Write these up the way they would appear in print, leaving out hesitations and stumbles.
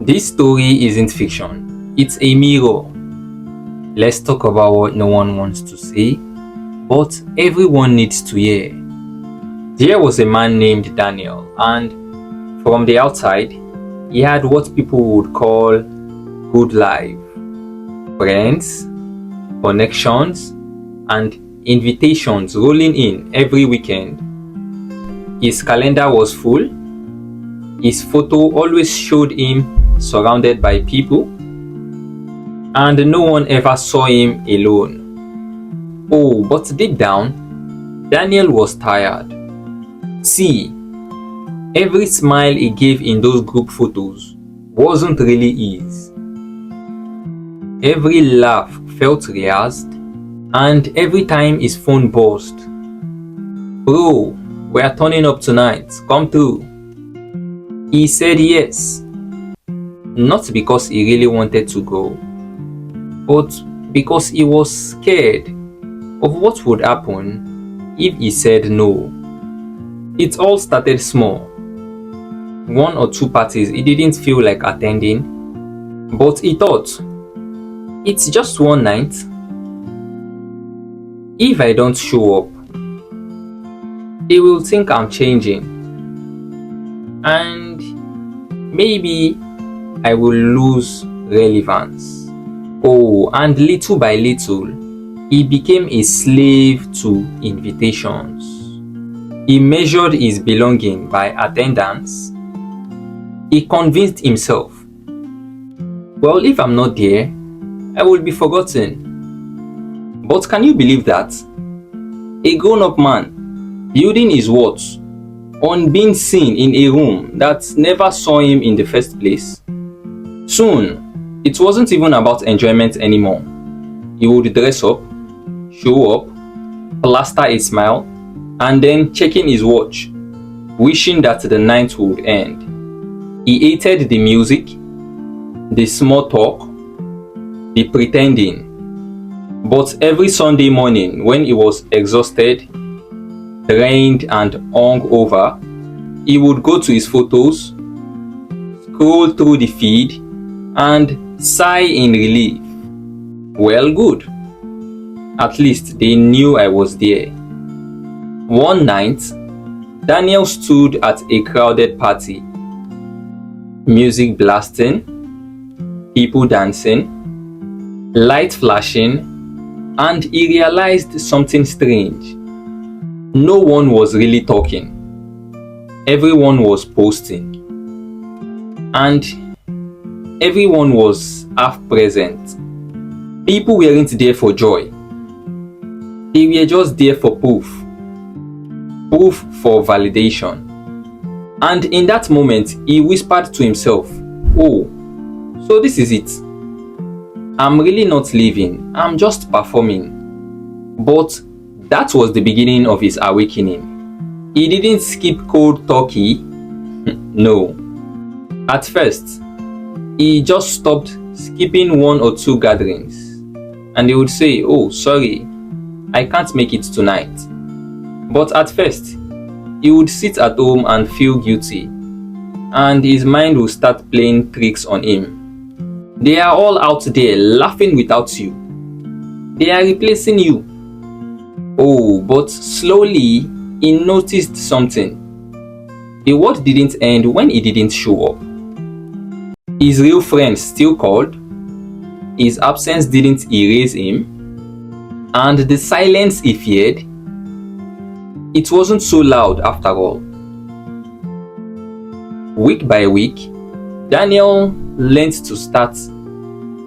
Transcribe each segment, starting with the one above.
This story isn't fiction, it's a mirror. Let's talk about what no one wants to say, but everyone needs to hear. There was a man named Daniel, and from the outside, he had what people would call good life, friends, connections, and invitations rolling in every weekend. His calendar was full. His photo always showed him surrounded by people, and no one ever saw him alone. Oh, but deep down, Daniel was tired. See, every smile he gave in those group photos wasn't really his. Every laugh felt rehearsed, and every time his phone buzzed, "Bro, we are turning up tonight, come through." He said yes, not because he really wanted to go, but because he was scared of what would happen if he said no. It all started small. One or two parties he didn't feel like attending, but he thought, it's just one night. If I don't show up, they will think I'm changing, and maybe I will lose relevance. Oh, and little by little, he became a slave to invitations. He measured his belonging by attendance. He convinced himself, well, if I'm not there, I will be forgotten. But can you believe that? A grown-up man building his worth on being seen in a room that never saw him in the first place. Soon, it wasn't even about enjoyment anymore. He would dress up, show up, plaster a smile, and then checking his watch, wishing that the night would end. He hated the music, the small talk, the pretending. But every Sunday morning, when he was exhausted, drained, and hungover, he would go to his photos, scroll through the feed, and sigh in relief. Well, good. At least they knew I was there. One night, Daniel stood at a crowded party. Music blasting, people dancing, light flashing, and he realized something strange. No one was really talking. Everyone was posting. And everyone was half present. People weren't there for joy. They were just there for proof. Proof for validation. And in that moment, he whispered to himself, oh, so this is it. I'm really not living, I'm just performing. But that was the beginning of his awakening. He didn't skip cold turkey. No. At first, he just stopped skipping one or two gatherings. And he would say, oh, sorry, I can't make it tonight. But at first, he would sit at home and feel guilty. And his mind would start playing tricks on him. They are all out there laughing without you. They are replacing you. Oh, but slowly, he noticed something. The world didn't end when he didn't show up. His real friends still called. His absence didn't erase him. And the silence he feared, it wasn't so loud after all. Week by week, Daniel learned to start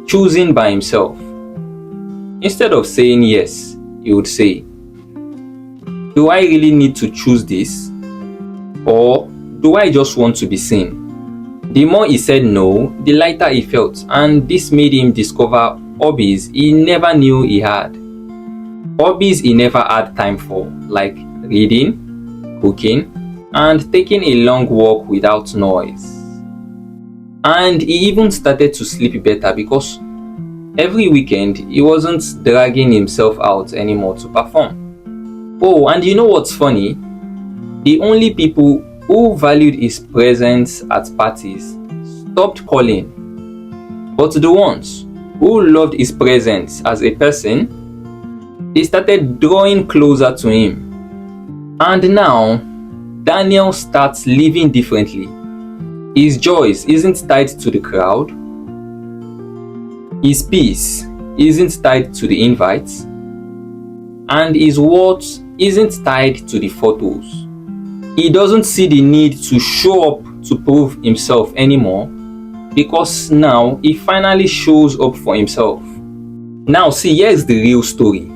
choosing by himself. Instead of saying yes, he would say, do I really need to choose this? Or do I just want to be seen? The more he said no, the lighter he felt, and this made him discover hobbies he never knew he had. Hobbies he never had time for, like reading, cooking, and taking a long walk without noise. And he even started to sleep better because every weekend he wasn't dragging himself out anymore to perform. Oh, and you know what's funny? The only people who valued his presence at parties stopped calling, but the ones who loved his presence as a person, they started drawing closer to him. And now, Daniel starts living differently. His joy isn't tied to the crowd. His peace isn't tied to the invites. And his worth isn't tied to the photos. He doesn't see the need to show up to prove himself anymore, because now he finally shows up for himself. Now see, here's the real story.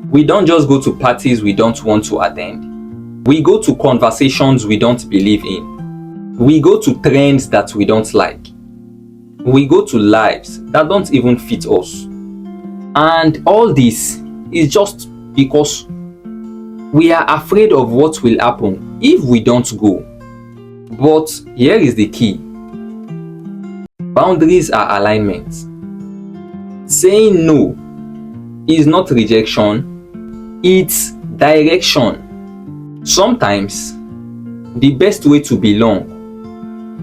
We don't just go to parties we don't want to attend. We go to conversations we don't believe in. We go to trends that we don't like. We go to lives that don't even fit us. And all this is just because we are afraid of what will happen if we don't go. But here is the key. Boundaries are alignment. Saying no is not rejection, it's direction. Sometimes the best way to belong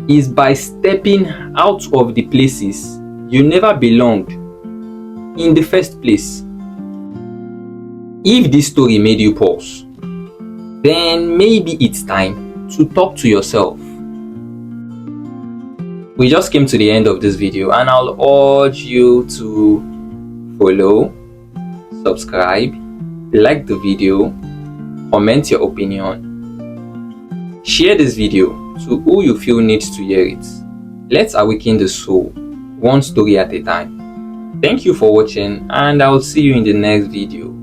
is by stepping out of the places you never belonged in the first place. If this story made you pause, then maybe it's time to talk to yourself. We just came to the end of this video, and I'll urge you to follow, subscribe, like the video, comment your opinion, share this video to who you feel needs to hear it. Let's awaken the soul, one story at a time. Thank you for watching, and I'll see you in the next video.